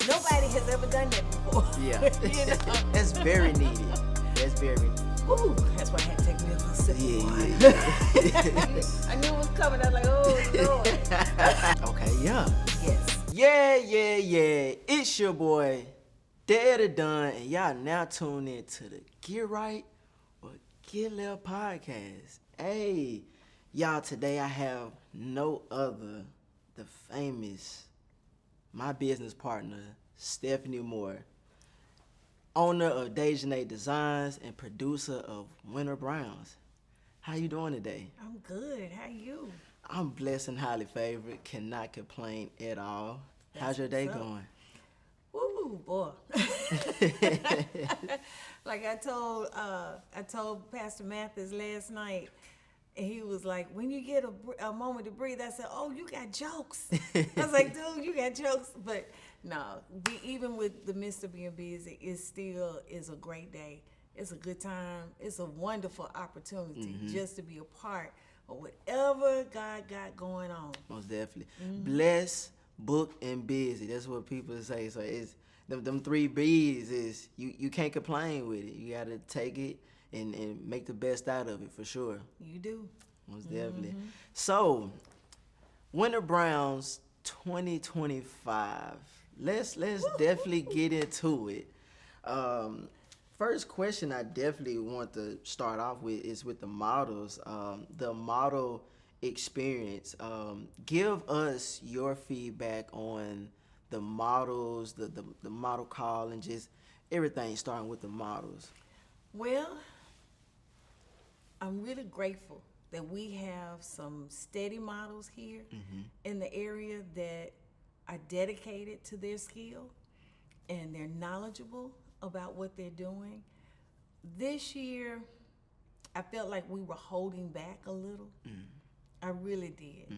Nobody has ever done that before. Yeah. You know? That's very needed. That's very needed. Ooh, that's why I had to take me a little sip of Yeah, wine. yeah. I knew it was coming. I was like, oh, Lord. Okay, yeah. Yes. Yeah. It's your boy, Dead or Done, and y'all now tune in to the Get Right or Get Left podcast. Hey, y'all, today I have no other, the famous, my business partner, Stephanie Moore, owner of Dejanay Designs and producer of Winter Browns. How you doing today? I'm good. How you? I'm blessed and highly favored. Cannot complain at all. How's your day going? Woo, boy. Like I told Pastor Mathis last night, and he was like, when you get a moment to breathe, I said, oh, you got jokes. I was like, dude, you got jokes. But no, even with the midst of being busy, it still is a great day. It's a good time. It's a wonderful opportunity just to be a part of whatever God got going on. Most definitely. Blessed, booked, and busy. That's what people say. So it's them three B's is you can't complain with it. You gotta take it and make the best out of it for sure. You do. Most definitely. So, Winter Browns 2025. Let's definitely get into it. First question I definitely want to start off with is with the models. The model experience. Give us your feedback on the models, the model call, and just everything starting with the models. Well, I'm really grateful that we have some steady models here in the area that are dedicated to their skill and they're knowledgeable about what they're doing. This year, I felt like we were holding back a little. I really did.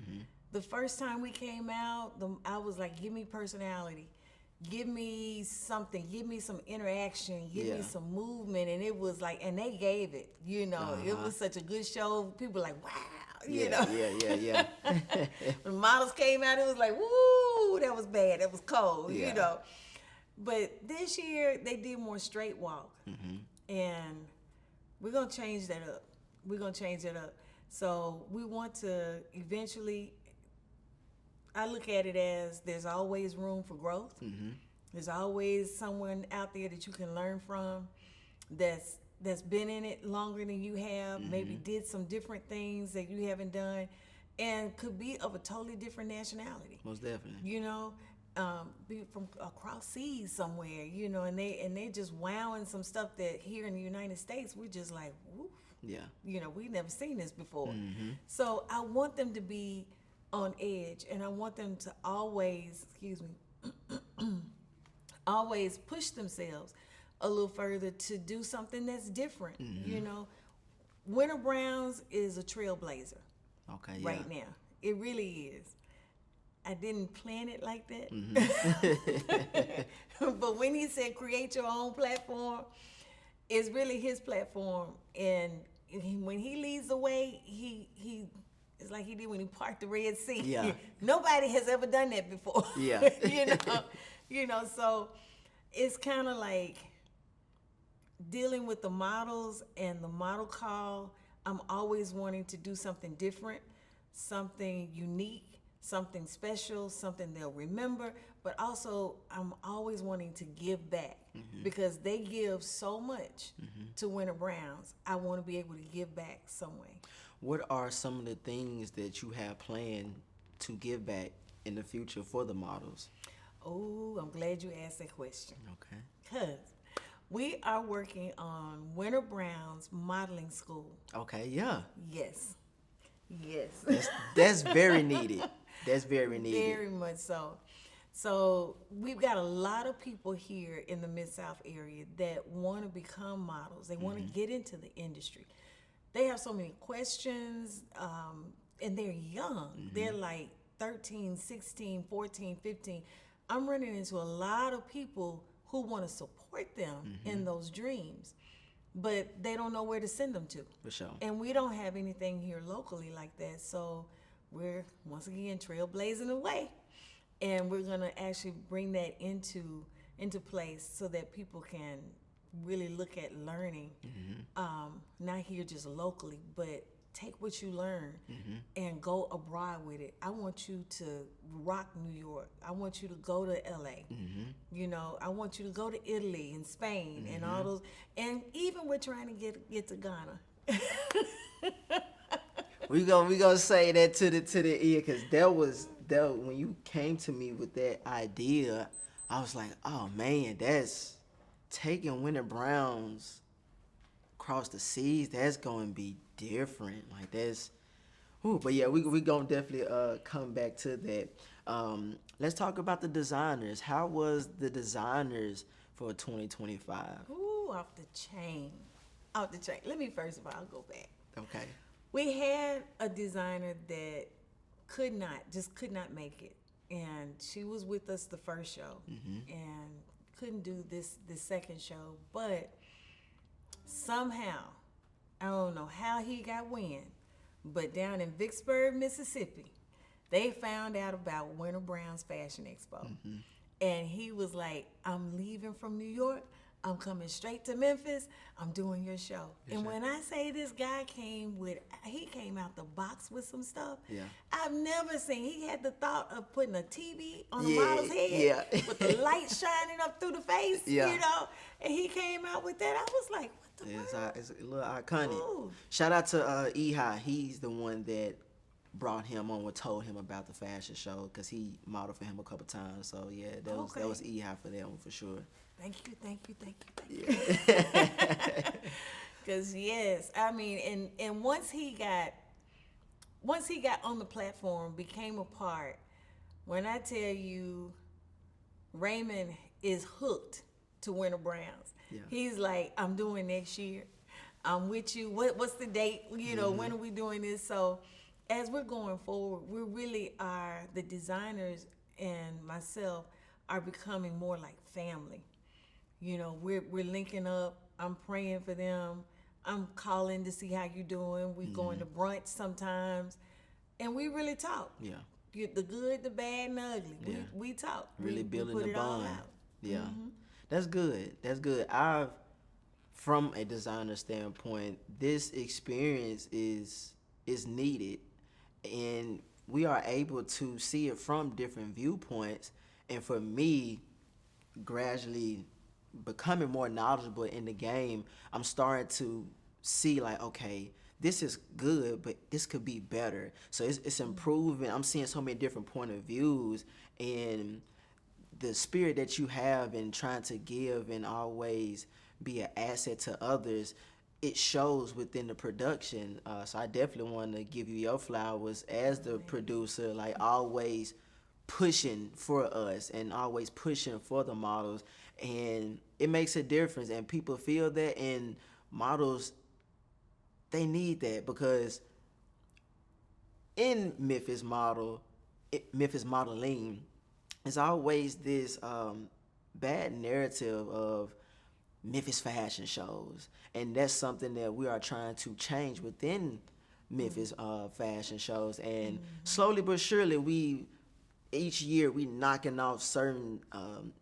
The first time we came out, I was like, give me personality. Give me something. Give me some interaction. Give me some movement. And it was like, and they gave it, you know. It was such a good show. People were like, wow, you know. Yeah. When models came out, it was like, woo, that was bad. That was cold, you know. But this year, they did more straight walk. And we're going to change that up. So we want to eventually, I look at it as there's always room for growth. There's always someone out there that you can learn from that's been in it longer than you have, maybe did some different things that you haven't done, and could be of a totally different nationality. Most definitely. You know, be from across seas somewhere, you know, and they just wowing some stuff that here in the United States, we're just like, woof. Yeah. You know, we've never seen this before. So I want them to be on edge, and I want them to always, always push themselves a little further to do something that's different. You know, Winter Browns is a trailblazer. Okay. Right now, it really is. I didn't plan it like that, but when he said create your own platform, it's really his platform, and when he leads the way, he it's like he did when he parted the Red Sea. Yeah. Nobody has ever done that before. Yeah. you know, so it's kind of like dealing with the models and the model call. I'm always wanting to do something different, something unique, something special, something they'll remember, but also I'm always wanting to give back because they give so much to Winter Browns. I want to be able to give back some way. What are some of the things that you have planned to give back in the future for the models? Oh, I'm glad you asked that question. Okay. Because we are working on Winter Browns Modeling School. Okay, yeah. Yes. That's very needed. That's very needed. Very much so. So we've got a lot of people here in the Mid-South area that want to become models. They want to get into the industry. They have so many questions, and they're young. They're like 13, 16, 14, 15. I'm running into a lot of people who want to support them in those dreams, but they don't know where to send them to. For sure. And we don't have anything here locally like that. So we're, once again, trailblazing the way. and we're gonna actually bring that into place so that people can really look at learning, not here just locally, but take what you learn and go abroad with it. I want you to rock New York. I want you to go to LA. You know, I want you to go to Italy and Spain and all those. And even we're trying to get to Ghana. we gonna say that to the ear, because that was when you came to me with that idea. I was like, oh man, that's taking Winter Browns across the seas. That's gonna be different. Like that's, but yeah, we gonna definitely come back to that. Let's talk about the designers. How was the designers for 2025? Ooh, off the chain. Let me first of all go back. Okay. We had a designer that could not make it, and she was with us the first show, and couldn't do this second show, but somehow, I don't know how he got wind, but down in Vicksburg, Mississippi, they found out about Winter Brown's Fashion Expo. And he was like, I'm leaving from New York. I'm coming straight to Memphis. I'm doing your show. And when I say this guy came out the box with some stuff. Yeah. I've never seen. He had the thought of putting a TV on a model's head with the light shining up through the face, you know. And he came out with that. I was like, what the world? It's a little iconic. Ooh. Shout out to Ehi. He's the one that brought him on and told him about the fashion show, because he modeled for him a couple times. So yeah, that was Ehi for that one for sure. Thank you. Yeah. Because yes, I mean, and once he got on the platform, became a part. When I tell you, Raymond is hooked to Winter Browns. Yeah. He's like, I'm doing next year. I'm with you. What's the date? You know, when are we doing this? So as we're going forward, we really are, the designers and myself are becoming more like family. You know, we're linking up. I'm praying for them. I'm calling to see how you're doing. We going to brunch sometimes, and we really talk. Yeah. The good, the bad, and the ugly. Yeah. We talk. Really building put the it all bond. out. Yeah. That's good. From a designer standpoint, this experience is needed, and we are able to see it from different viewpoints. And for me, gradually becoming more knowledgeable in the game, I'm starting to see like, okay, this is good, but this could be better. So it's improving. I'm seeing so many different point of views, and the spirit that you have in trying to give and always be an asset to others, it shows within the production. So I definitely want to give you your flowers as the producer, like always pushing for us and always pushing for the models. And it makes a difference, and people feel that, and models, they need that, because in Memphis modeling, it's always this bad narrative of Memphis fashion shows, and that's something that we are trying to change within Memphis fashion shows. And slowly but surely, each year we knocking off certain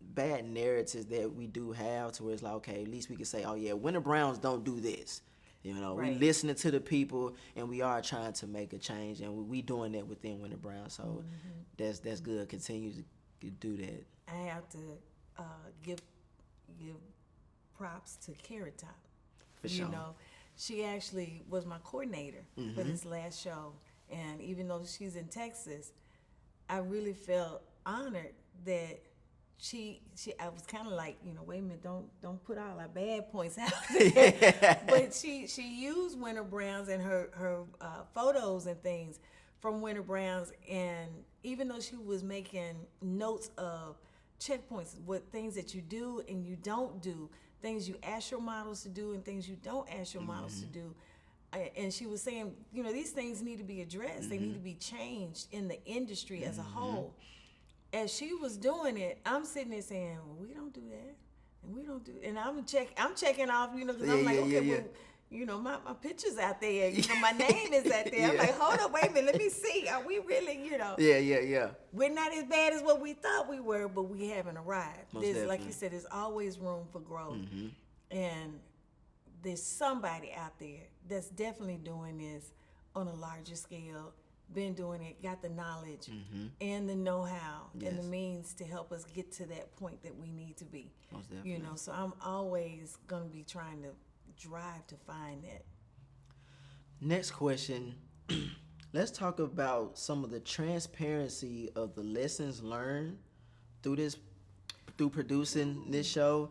bad narratives that we do have, to where it's like, okay, at least we can say, oh yeah, Winter Browns don't do this. You know, we listening to the people, and we are trying to make a change, and we doing that within Winter Browns. So that's good. Continue to do that. I have to give props to Carrot Top. For sure. You know, she actually was my coordinator for this last show, and even though she's in Texas, I really felt honored that I was kind of like, you know, wait a minute, don't put all our bad points out there. But she used Winter Browns and her photos and things from Winter Browns, and even though she was making notes of checkpoints, what things that you do and you don't do, things you ask your models to do and things you don't ask your models to do. And she was saying, you know, these things need to be addressed. They need to be changed in the industry as a whole. As she was doing it, I'm sitting there saying, well, we don't do that, and we don't do, and I'm checking off, you know, because I'm like, okay, well, my picture's out there. My name is out there. I'm like, hold on, wait a minute, let me see. Are we really, Yeah. We're not as bad as what we thought we were, but we haven't arrived. Most Like you definitely. said, there's always room for growth. And there's somebody out there that's definitely doing this on a larger scale, been doing it, got the knowledge and the know-how and the means to help us get to that point that we need to be. Most definitely. So I'm always going to be trying to drive to find that. Next question. Let's talk about some of the transparency of the lessons learned through producing this show,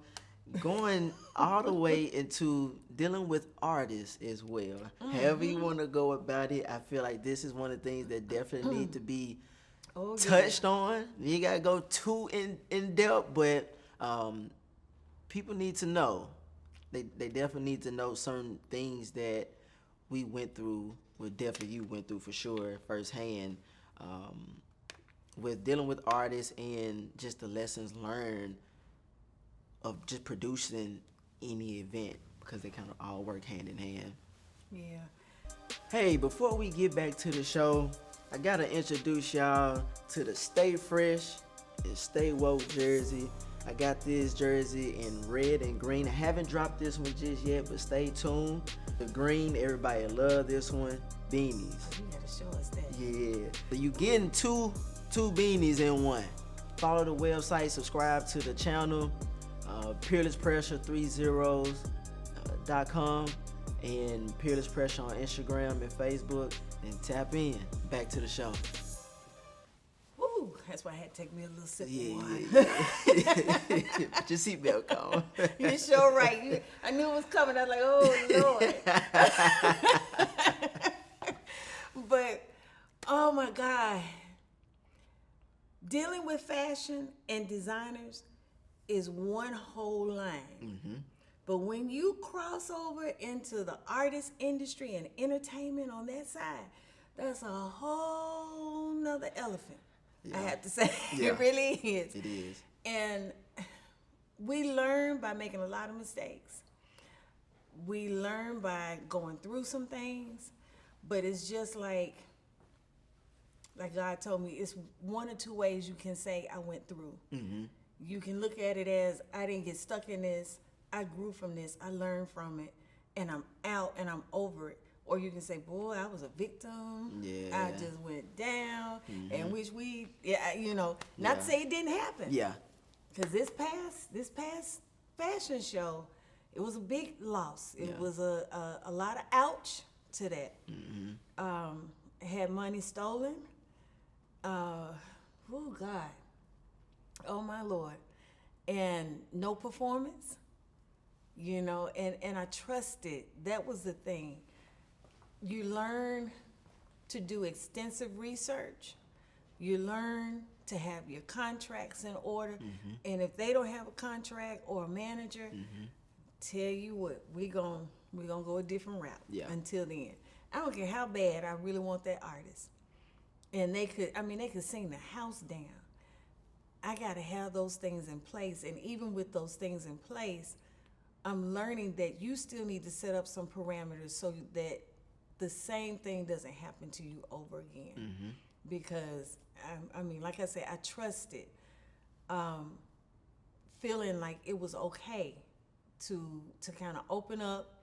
going all the way into dealing with artists as well. However you want to go about it, I feel like this is one of the things that definitely need to be touched on. You gotta go too in depth, but people need to know. They definitely need to know certain things that we went through. Well, definitely you went through for sure firsthand, with dealing with artists and just the lessons learned of just producing any event, because they kind of all work hand in hand. Yeah. Hey, before we get back to the show, I gotta introduce y'all to the Stay Fresh and Stay Woke jersey. I got this jersey in red and green. I haven't dropped this one just yet, but stay tuned. The green, everybody love this one. Beanies. You gotta show us that. Yeah. So you getting two beanies in one. Follow the website, subscribe to the channel, Peerless Pressure 30s.com, and Peerless Pressure on Instagram and Facebook, and tap in. Back to the show. Woo! That's why I had to take me a little sip of water. Put your seatbelt on. You're sure right. I knew it was coming. I was like, oh, Lord. But, oh, my God. Dealing with fashion and designers is one whole line. But when you cross over into the artist industry and entertainment on that side, that's a whole nother elephant. I have to say. Yeah. It really is. It is. And we learn by making a lot of mistakes. We learn by going through some things, but it's just like God told me, it's one or two ways you can say I went through. You can look at it as I didn't get stuck in this, I grew from this, I learned from it, and I'm out and I'm over it. Or you can say, boy, I was a victim. Yeah. I just went down, and which not to say it didn't happen. Yeah. Because this past fashion show, it was a big loss. It was a lot of ouch to that. Had money stolen. Oh God. Oh my Lord. And no performance. And I trusted. That was the thing. You learn to do extensive research. You learn to have your contracts in order. And if they don't have a contract or a manager, tell you what, we're gonna go a different route until then. I don't care how bad I really want that artist. And they could sing the house down. I gotta have those things in place. And even with those things in place, I'm learning that you still need to set up some parameters so that the same thing doesn't happen to you over again. Because, like I said, I trusted, feeling like it was okay to kind of open up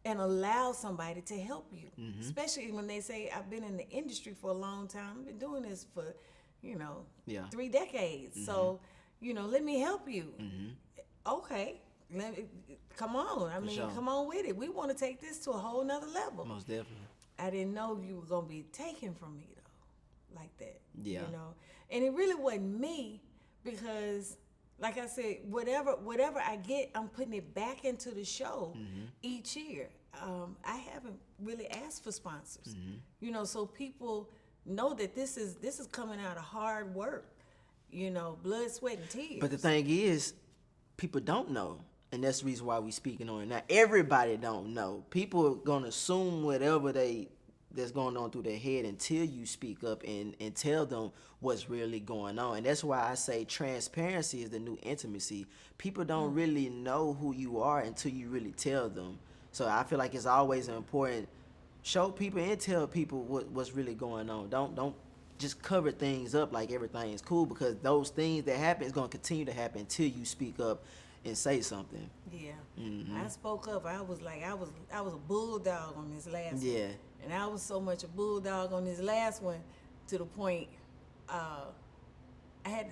and allow somebody to help you. Especially when they say, I've been in the industry for a long time. I've been doing this for, 3 decades. So, let me help you. Okay. Come on. Come on with it. We want to take this to a whole nother level. Most definitely. I didn't know you were going to be taken from me, though, like that. Yeah. And it really wasn't me, because, like I said, whatever I get, I'm putting it back into the show each year. I haven't really asked for sponsors, so people know that this is coming out of hard work, blood, sweat, and tears. But the thing is, people don't know. And that's the reason why we speaking on it now. Everybody don't know. People are gonna assume whatever that's going on through their head until you speak up and tell them what's really going on. And that's why I say transparency is the new intimacy. People don't really know who you are until you really tell them. So I feel like it's always important. Show people and tell people what's really going on. Don't just cover things up like everything is cool, because those things that happen is gonna continue to happen until you speak up and say something. Yeah. Mm-hmm. I spoke up. I was a bulldog on this last one. Yeah. And I was so much a bulldog on this last one to the point I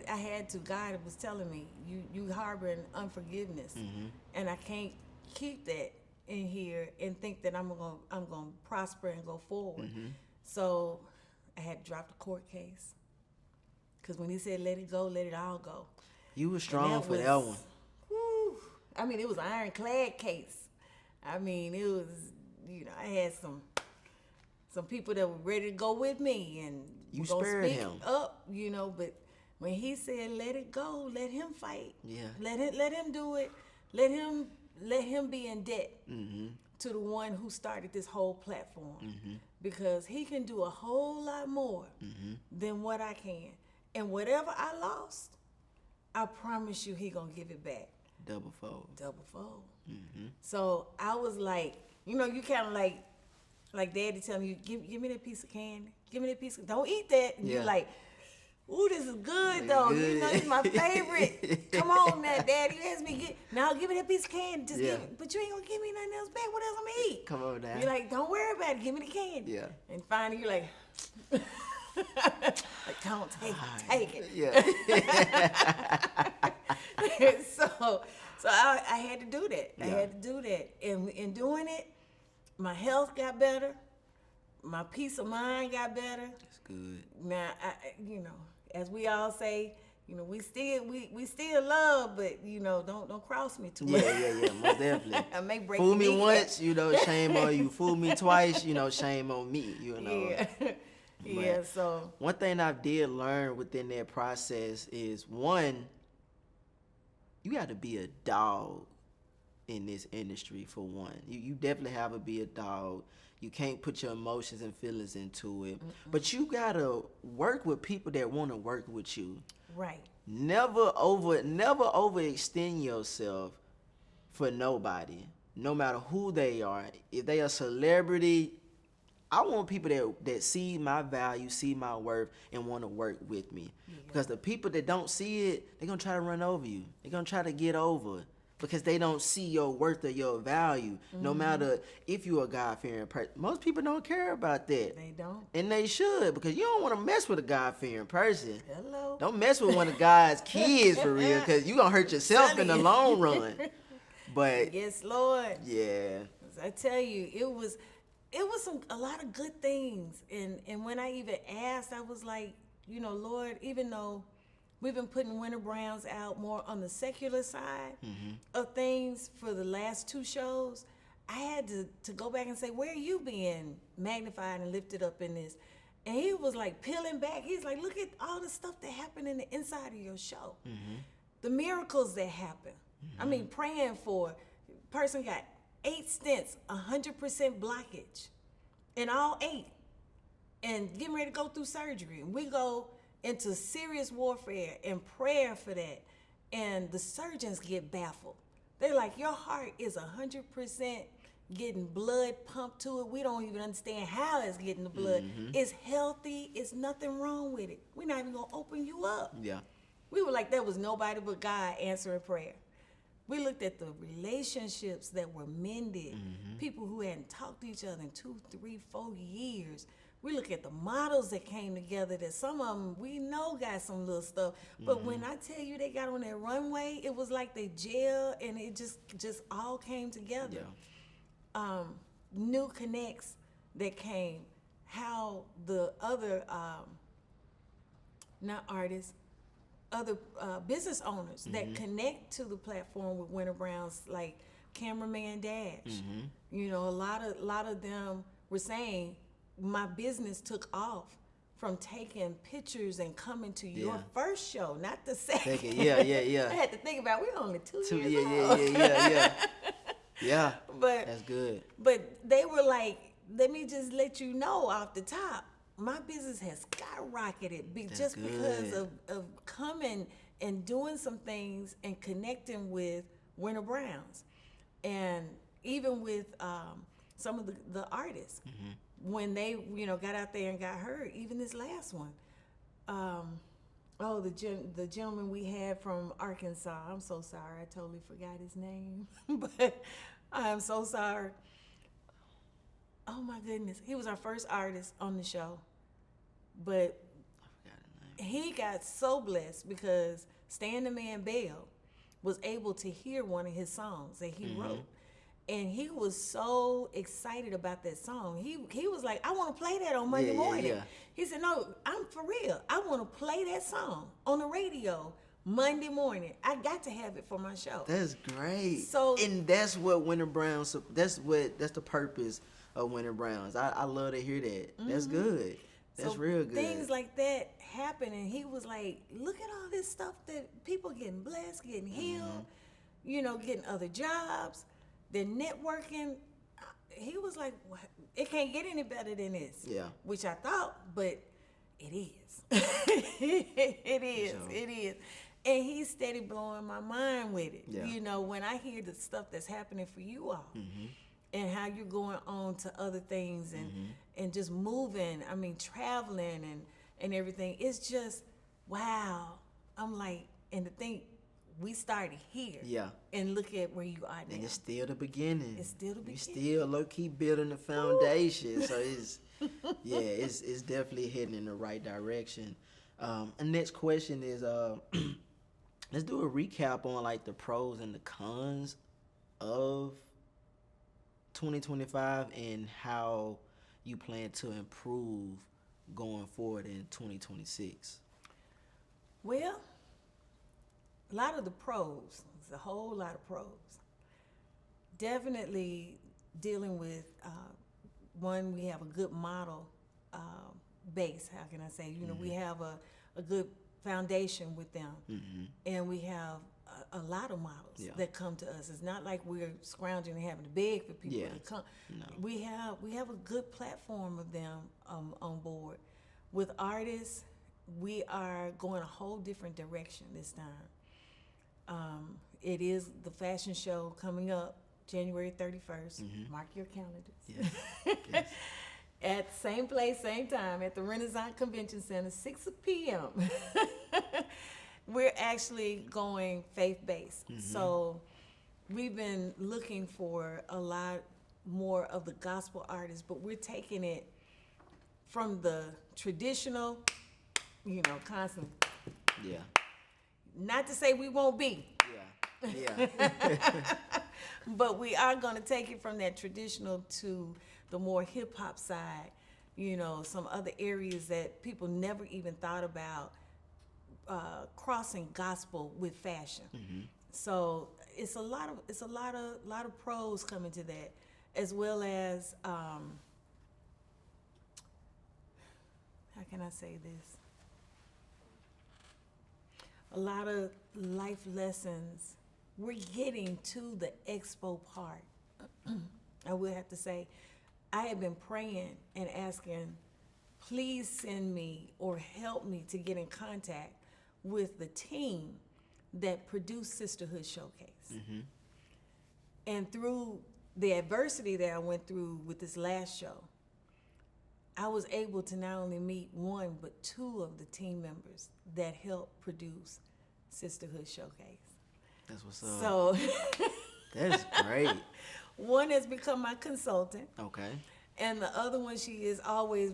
had to, God was telling me, you harboring unforgiveness. Mm-hmm. And I can't keep that in here and think that I'm gonna prosper and go forward. Mm-hmm. So I had to drop the court case, because when he said let it go, let it all go. You were strong for that one. Whew, I mean, it was an ironclad case. I mean, it was, I had some people that were ready to go with me, and You were gonna spared speak him. up, but when he said let it go, let him fight. Yeah. Let him do it. Let him be in debt Mm-hmm. to the one who started this whole platform, Mm-hmm. because he can do a whole lot more Mm-hmm. than what I can. And whatever I lost, I promise you he gonna give it back Double fold. double fold. Mm-hmm. So I was like, you kind of like daddy telling you, give me that piece of candy, give me that piece of, don't eat that. And Yeah. you're like, ooh, this is good It's though. good. It's my favorite. Come on now, daddy, you asked me get. Now give me that piece of candy. Just Yeah. give it. But you ain't gonna give me nothing else back. What else I'm gonna eat? Come on now. You're like, don't worry about it. Give me the candy. Yeah. And finally, you're like, like, don't take it. Yeah. So I had to do that. I Yeah. had to do that. And in doing it, my health got better. My peace of mind got better. That's good. Now, as we all say, we still love, but don't cross me too much. Yeah. Most definitely. I may break Fool your me kneecap. once, shame on you. Fool me twice, shame on me. Yeah. Yeah. So One thing I did learn within that process is, one, you got to be a dog in this industry. For one, you definitely have to be a dog. You can't put your emotions and feelings into it. But you gotta work with people that want to work with you. right. Never overextend yourself for nobody, no matter who they are. If they a celebrity, I want people that see my value, see my worth, and want to work with me. Yeah. Because the people that don't see it, they're gonna try to run over you. They're gonna try to get over, because they don't see your worth or your value. No matter if you're a God-fearing person. Most people don't care about that. They don't. And they should, because you don't want to mess with a God-fearing person. Hello. Don't mess with one of God's kids for real, because you're going to hurt yourself in the long run. But, Yes, Lord. yeah. I tell you, it was a lot of good things. And when I even asked, I was like, Lord, even though we've been putting Winter Browns out more on the secular side of things for the last 2 shows, I had to go back and say, where are you being magnified and lifted up in this? And he was like peeling back. He's like, look at all the stuff that happened in the inside of your show. The miracles that happen. I mean, praying for, person got 8 stents, 100% blockage, and all 8, and getting ready to go through surgery. And we go into serious warfare and prayer for that, and the surgeons get baffled. They're like, your heart is 100% getting blood pumped to it. We don't even understand how it's getting the blood. It's healthy. It's nothing wrong with it. We're not even gonna open you up. Yeah. We were like, there was nobody but God answering prayer. We looked at the relationships that were mended, people who hadn't talked to each other in 2, 3, 4 years. We look at the models that came together, that some of them we know got some little stuff. But when I tell you they got on that runway, it was like they gelled, and it just all came together. Yeah. New connects that came, how the other, not artists, other business owners that connect to the platform with Winter Browns, like Cameraman Dash. A lot of them were saying, my business took off from taking pictures and coming to your first show, not the second. Yeah. I had to think about, we're only 2 Two, years yeah, old. yeah. Yeah. But That's good. But they were like, let me just let you know off the top, my business has skyrocketed just good. because of coming and doing some things and connecting with Winter Browns. And even with some of the artists, when they, got out there and got heard, even this last one. The gentleman we had from Arkansas. I'm so sorry. I totally forgot his name. But I'm so sorry. Oh, my goodness. He was our first artist on the show. But he got so blessed because Stan the Man Bell was able to hear one of his songs that he wrote. And he was so excited about that song. He was like, I want to play that on Monday morning. Yeah. He said, no, I'm for real. I want to play that song on the radio Monday morning. I got to have it for my show. That's great. So, and that's what Winter Browns, that's the purpose of Winter Browns. I love to hear that. That's good. That's real good. Things like that happen, and he was like, look at all this stuff that people getting blessed, getting healed, getting other jobs. They're networking. He was like, it can't get any better than this. Yeah. Which I thought, but it is. It is. Sure. It is. And he's steady blowing my mind with it. Yeah. When I hear the stuff that's happening for you all and how you're going on to other things and just moving, traveling and everything, it's just, wow. I'm like, and to think, we started here. Yeah. And look at where you are now. And it's still the beginning. It's still the beginning. You still low-key building the foundation. So it's, it's definitely heading in the right direction. And next question is, let's do a recap on like the pros and the cons of 2025 and how you plan to improve going forward in 2026. Well, a lot of the pros, it's a whole lot of pros. Definitely dealing with, one, we have a good model base, how can I say? We have a good foundation with them. And we have a lot of models that come to us. It's not like we're scrounging and having to beg for people to come. No. We have a good platform of them on board. With artists, we are going a whole different direction this time. It is the fashion show coming up January 31st. Mark your calendars. Yes. At same place, same time, at the Renaissance Convention Center, 6 p.m. We're actually going faith-based. So we've been looking for a lot more of the gospel artists, but we're taking it from the traditional, constant. Yeah. Not to say we won't be. Yeah. But we are going to take it from that traditional to the more hip-hop side, some other areas that people never even thought about crossing gospel with fashion. So it's a lot of pros coming to that, as well as how can I say this? A lot of life lessons. We're getting to the Expo part. I will have to say, I have been praying and asking, please send me or help me to get in contact with the team that produced Sisterhood Showcase. And through the adversity that I went through with this last show, I was able to not only meet one, but two of the team members that helped produce Sisterhood Showcase. That's what's up. So that's great. One has become my consultant. Okay. And the other one,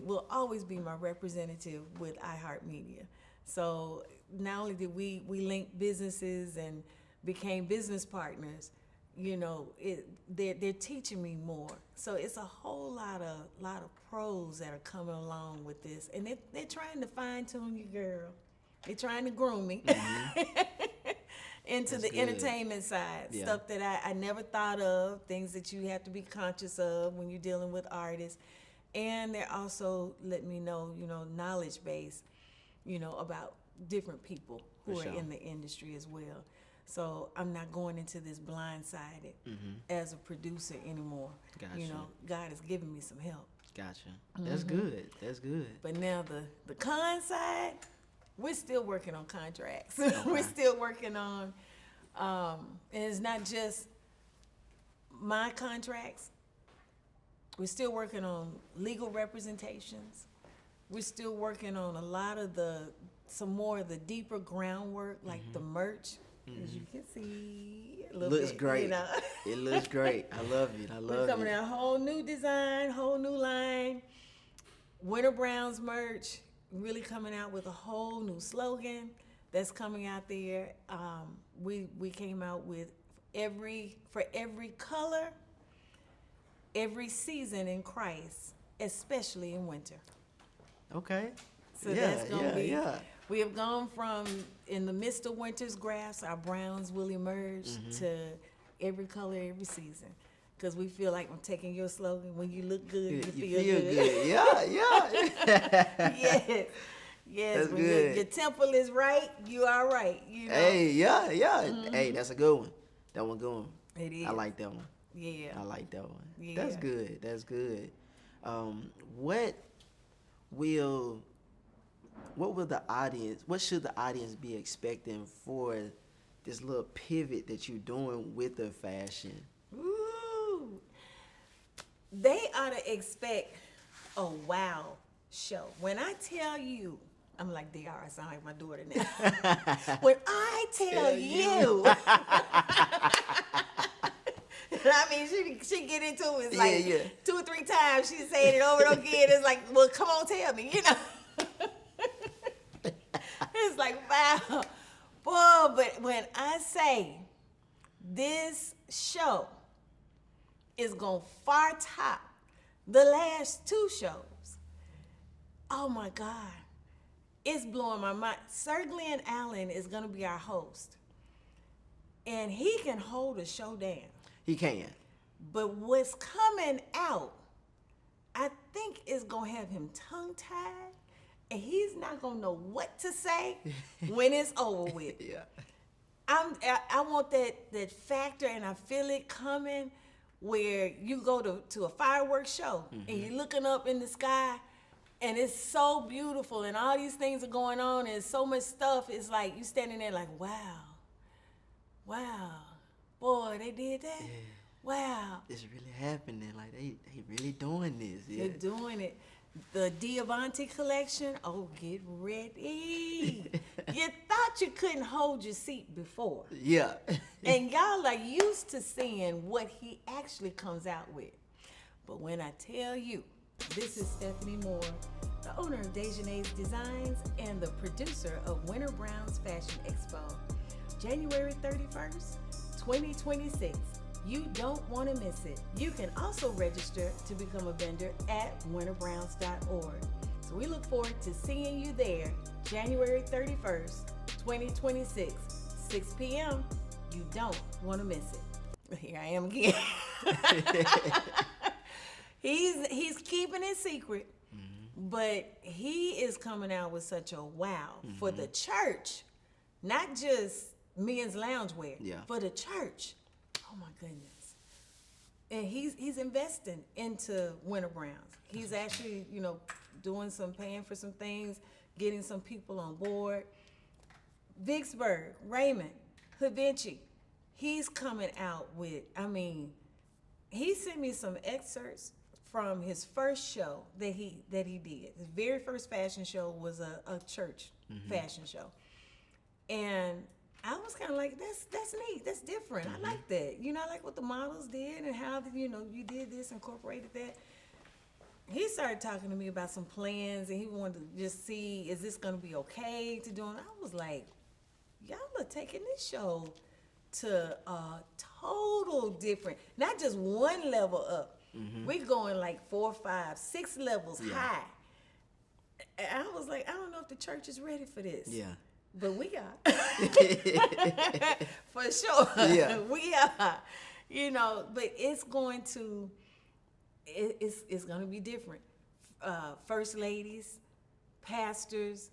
will always be my representative with iHeartMedia. So not only did we link businesses and became business partners, they're teaching me more. So it's a whole lot of pros that are coming along with this, and they're trying to fine tune you, girl. They're trying to groom me into the entertainment side, stuff that I never thought of, things that you have to be conscious of when you're dealing with artists, and they're also letting me know, knowledge base, about different people who are in the industry as well. So I'm not going into this blindsided as a producer anymore. Gotcha. God has given me some help. Gotcha. That's good. That's good. But now the con side, we're still working on contracts. Okay. We're still working on, and it's not just my contracts, we're still working on legal representations. We're still working on a lot of some more of the deeper groundwork, like the merch. As you can see, a little Looks bit, great. You know. It looks great. I love it. I We're love coming it. out a whole new design, whole new line. Winter Browns merch, really coming out with a whole new slogan that's coming out there. We came out with for every color, every season in Christ, especially in winter. Okay. So that's gonna be. Yeah. We have gone from in the midst of winter's grass, our browns will emerge to every color, every season. Because we feel like I'm taking your slogan. When you look good, you feel good. Yeah. Yes. Yes. That's when good. Your temple is right, you are right. You know? Hey, yeah. Hey, that's a good one. That one good one. It is. I like that one. Yeah. I like that one. Yeah. That's good. That's good. What will what should the audience be expecting for this little pivot that you're doing with the fashion? Ooh. They ought to expect a wow show. When I tell you, I'm like DR, I sound like my daughter now. When I tell you, I mean, she get into it. It's like 2 or 3 times she said it over and over again. It's like, well, come on, tell me, you know. It's like, wow. Boy, but when I say this show is going to far top the last 2 shows, oh my God. It's blowing my mind. Sir Glenn Allen is going to be our host. And he can hold a show down. He can. But what's coming out, I think is going to have him tongue-tied. And he's not going to know what to say when it's over with. Yeah. I want that factor, and I feel it coming, where you go to a fireworks show, and you're looking up in the sky, and it's so beautiful, and all these things are going on, and so much stuff. It's like you standing there like, wow, boy, they did that. Yeah. Wow, It's really happening. Like they really doing this. Yeah. they're doing it. The Diamante collection. Oh, get ready. You thought you couldn't hold your seat before. Yeah. And y'all are used to seeing what he actually comes out with. But when I tell you, this is Stephanie Moore, the owner of Dejanay's Designs and the producer of Winter Brown's Fashion Expo. January 31st, 2026. You don't want to miss it. You can also register to become a vendor at winterbrowns.org. So we look forward to seeing you there January 31st, 2026, 6 p.m. You don't want to miss it. Here I am again. He's keeping it secret, but he is coming out with such a wow for the church, not just men's loungewear, for the church. Oh my goodness. And he's investing into Winter Browns. He's actually, paying for some things, getting some people on board. Vicksburg, Raymond, Havinci, he's coming out with, he sent me some excerpts from his first show that he did. His very first fashion show was a church fashion show. And I was kind of like, that's neat. That's different. I like that. I like what the models did and how, you did this, incorporated that. He started talking to me about some plans, and he wanted to just see, is this going to be okay to do it? I was like, y'all are taking this show to a total different, not just one level up. We're going like 4, 5, 6 levels high. And I was like, I don't know if the church is ready for this. Yeah. But we are. For sure. Yeah. We are. But it's going to be different. First ladies, pastors,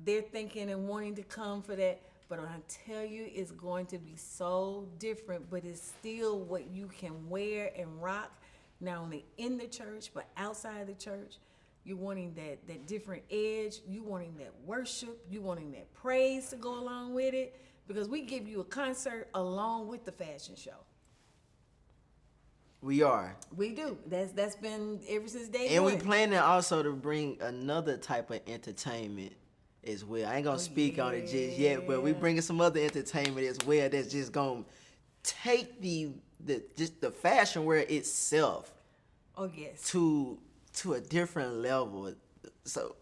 they're thinking and wanting to come for that. But when I tell you, it's going to be so different, but it's still what you can wear and rock, not only in the church, but outside the church. You wanting that different edge. You wanting that worship. You wanting that praise to go along with it. Because we give you a concert along with the fashion show. We are. We do. That's been ever since day And one. we planning also to bring another type of entertainment as well. I ain't gonna speak on it just yet, but we bringing some other entertainment as well that's just gonna take the fashion wear itself Oh yes. to a different level. So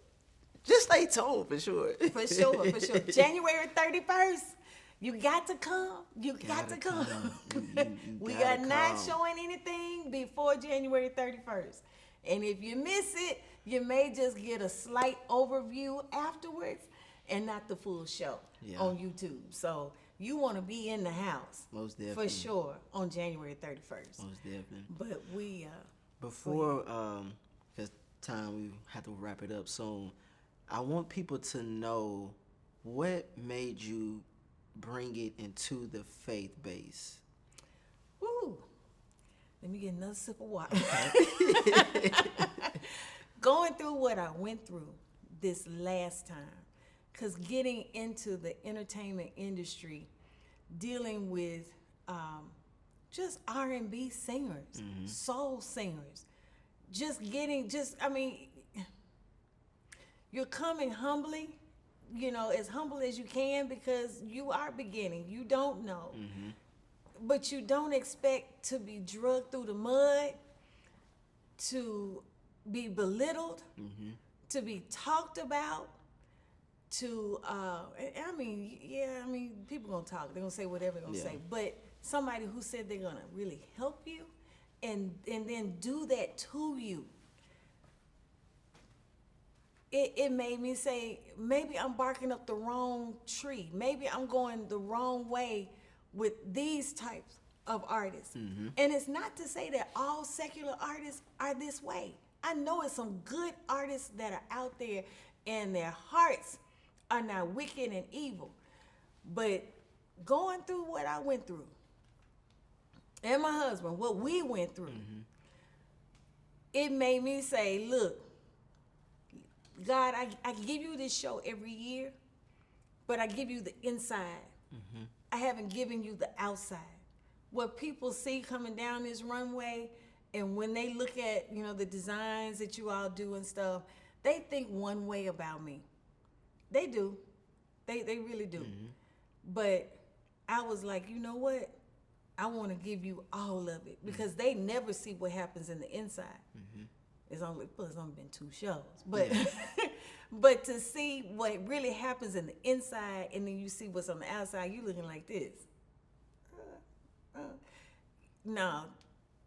just stay tuned for sure. For sure, for sure. January 31st, you got to come. You got to come. We are not showing anything before January 31st. And if you miss it, you may just get a slight overview afterwards and not the full show on YouTube. So you want to be in the house. Most definitely. For sure on January 31st. Most definitely. But we... Before, because time we have to wrap it up soon, I want people to know what made you bring it into the faith base. Woo! Let me get another sip of water. Going through what I went through this last time, because getting into the entertainment industry, dealing with just R&B singers, soul singers, you're coming humbly, as humble as you can, because you are beginning. You don't know. But you don't expect to be drugged through the mud, to be belittled, to be talked about, people gonna talk. They're gonna say whatever they're gonna say. But somebody who said they're gonna really help you and then do that to you, it made me say, maybe I'm barking up the wrong tree. Maybe I'm going the wrong way with these types of artists. And it's not to say that all secular artists are this way. I know it's some good artists that are out there and their hearts are not wicked and evil. But going through what I went through, and my husband, what we went through, it made me say, look, God, I give you this show every year, but I give you the inside. I haven't given you the outside. What people see coming down this runway, and when they look at, the designs that you all do and stuff, they think one way about me. They do. They really do. But I was like, you know what? I want to give you all of it, because they never see what happens in the inside. It's only been 2 shows, but but to see what really happens in the inside, and then you see what's on the outside, you looking like this. No,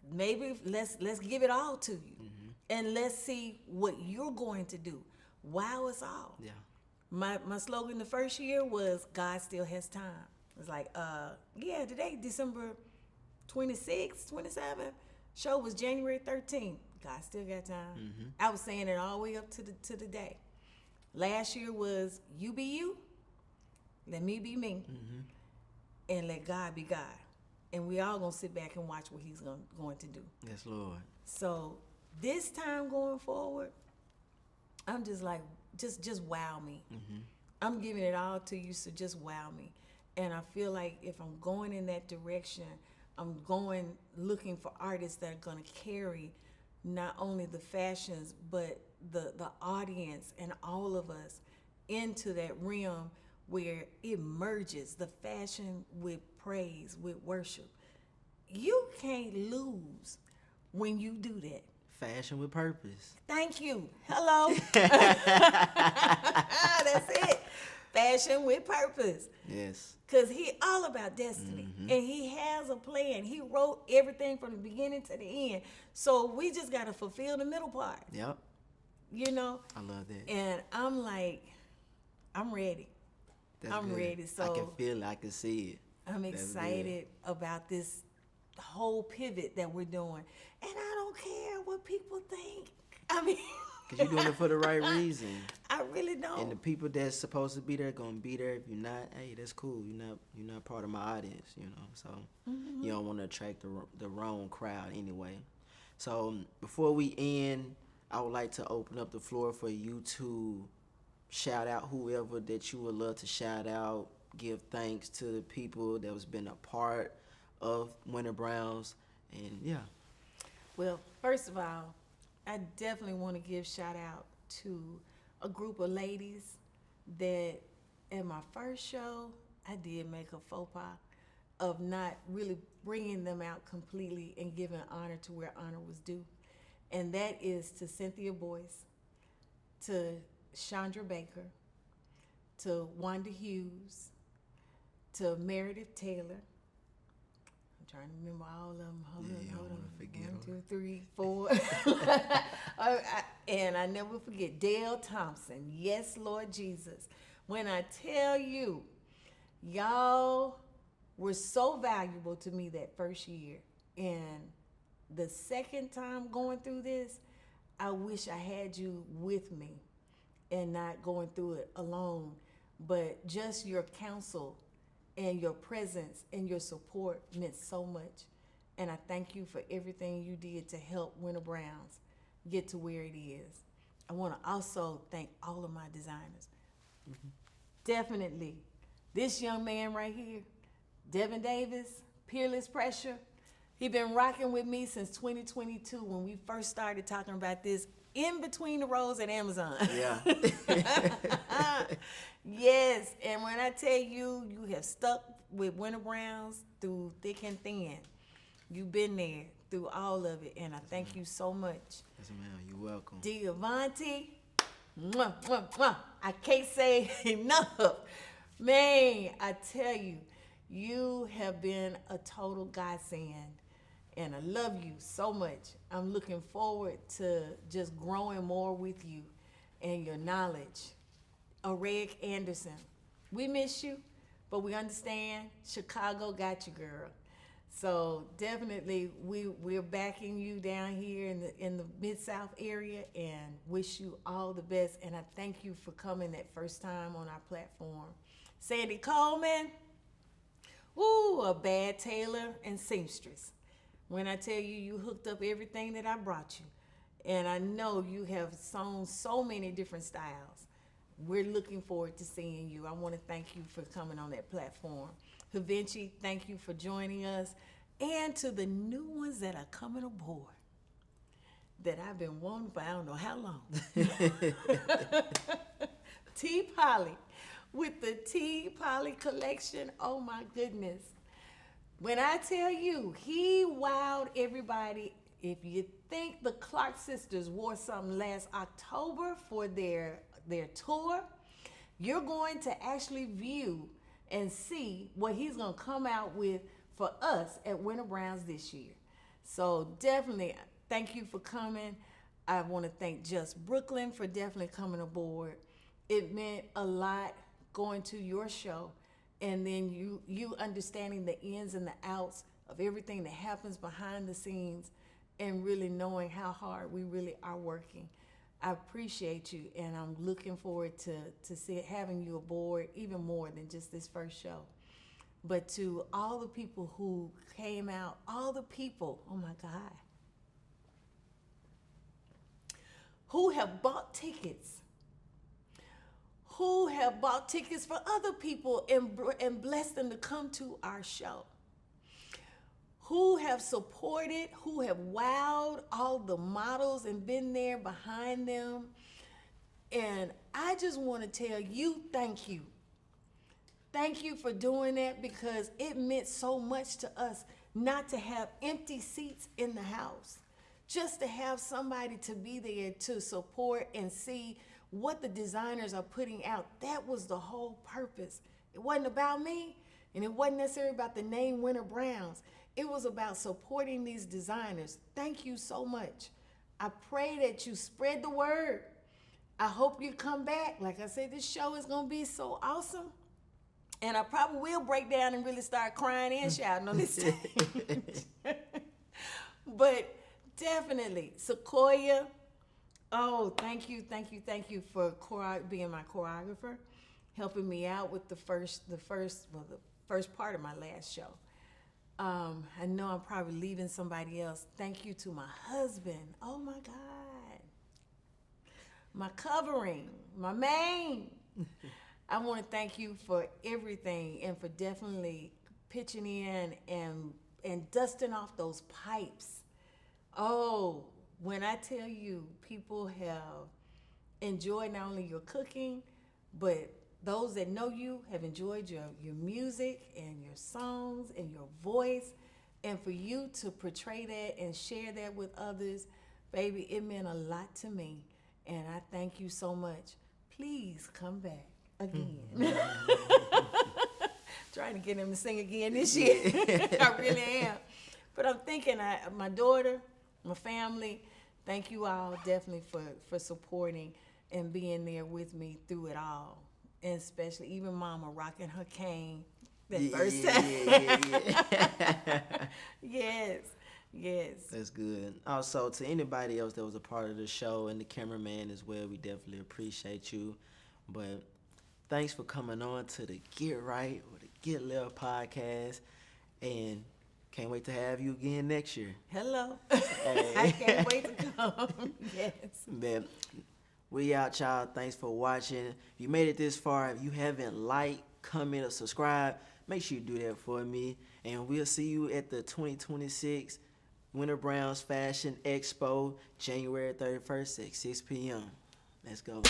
maybe let's give it all to you, and let's see what you're going to do. Wow, us all. Yeah. My slogan the first year was God still has time. It's like, today December 26th, 27th. Show was January 13th. God still got time. I was saying it all the way up to the day. Last year was you be you, let me be me, and let God be God. And we all gonna sit back and watch what He's going to do. Yes, Lord. So this time going forward, I'm just like, just wow me. I'm giving it all to you, so just wow me. And I feel like if I'm going in that direction, I'm going looking for artists that are going to carry not only the fashions, but the audience and all of us into that realm where it merges the fashion with praise, with worship. You can't lose when you do that. Fashion with purpose. Thank you. Hello. That's it. Fashion with purpose. Yes. Because He all about destiny. And He has a plan. He wrote everything from the beginning to the end. So we just got to fulfill the middle part. Yep. I love that. And I'm like, I'm ready. I'm good. ready. So I can feel it. I can see it. I'm excited about this whole pivot that we're doing. And I don't care what people think. I mean... Because you're doing it for the right reason. I really don't. And the people that's supposed to be there gonna be there. If you're not, hey, that's cool. You're not part of my audience, So you don't want to attract the wrong crowd anyway. So before we end, I would like to open up the floor for you to shout out whoever that you would love to shout out. Give thanks to the people that has been a part of Winter Browns, and yeah. Well, first of all, I definitely want to give shout out to a group of ladies that at my first show, I did make a faux pas of not really bringing them out completely and giving honor to where honor was due. And that is to Cynthia Boyce, to Chandra Baker, to Wanda Hughes, to Meredith Taylor. I'm trying to remember all of them. Hold on. Forget 1, them. 2, 3, 4. And I never forget Dale Thompson. Yes, Lord Jesus. When I tell you, y'all were so valuable to me that first year. And the second time going through this, I wish I had you with me and not going through it alone. But just your counsel and your presence and your support meant so much. And I thank you for everything you did to help Winter Browns get to where it is. I want to also thank all of my designers. Definitely, this young man right here, Devin Davis, Peerless Pressure, he been rocking with me since 2022 when we first started talking about this in between the rows at Amazon. Yeah. Yes, and when I tell you, you have stuck with Winter Browns through thick and thin. You've been there through all of it, and I thank you so much. Yes, ma'am. You're welcome. Diavanti, mwah, mwah, mwah. I can't say enough. Man, I tell you, you have been a total godsend, and I love you so much. I'm looking forward to just growing more with you and your knowledge. Reg Anderson, we miss you, but we understand Chicago got you, girl. So definitely, we're backing you down here in the Mid-South area and wish you all the best. And I thank you for coming that first time on our platform. Sandy Coleman, woo, a bad tailor and seamstress. When I tell you, you hooked up everything that I brought you. And I know you have sewn so many different styles. We're looking forward to seeing you. I want to thank you for coming on that platform. Havinci, thank you for joining us. And to the new ones that are coming aboard that I've been wanting for I don't know how long. T. Polly with the T. Polly collection. Oh my goodness. When I tell you, he wowed everybody. If you think the Clark sisters wore something last October for their tour, you're going to actually view and see what he's going to come out with for us at Winter Browns this year. So definitely, thank you for coming. I want to thank Just Brooklyn for definitely coming aboard. It meant a lot going to your show, and then you understanding the ins and the outs of everything that happens behind the scenes and really knowing how hard we really are working. I appreciate you, and I'm looking forward to having you aboard even more than just this first show. But to all the people who came out, all the people, oh my God, who have bought tickets, for other people and blessed them to come to our show, who have supported, who have wowed all the models and been there behind them. And I just want to tell you, thank you. Thank you for doing that, because it meant so much to us not to have empty seats in the house. Just to have somebody to be there to support and see what the designers are putting out. That was the whole purpose. It wasn't about me, and it wasn't necessarily about the name Winter Browns. It was about supporting these designers. Thank you so much. I pray that you spread the word. I hope you come back. Like I said, this show is going to be so awesome. And I probably will break down and really start crying and shouting on this stage. But definitely, Sequoia, oh, thank you for being my choreographer, helping me out with the first part of my last show. I know I'm probably leaving somebody else. Thank you to my husband. Oh my God. My covering, my main. I want to thank you for everything and for definitely pitching in and dusting off those pipes. Oh, when I tell you, people have enjoyed not only your cooking, but those that know you have enjoyed your music and your songs and your voice. And for you to portray that and share that with others, baby, it meant a lot to me. And I thank you so much. Please come back again. Trying to get him to sing again this year. I really am. But I'm thinking, my daughter, my family, thank you all definitely for supporting and being there with me through it all. And especially even Mama rocking her cane that first time. Yes, yes. That's good. Also, to anybody else that was a part of the show and the cameraman as well, we definitely appreciate you. But thanks for coming on to the Get Right or the Get Left podcast. And can't wait to have you again next year. Hello. Hey. I can't wait to come. Yes. Man, we out, y'all. Thanks for watching. If you made it this far, if you haven't liked, comment, or subscribe, make sure you do that for me. And we'll see you at the 2026 Winter Browns Fashion Expo, January 31st at 6 p.m. Let's go.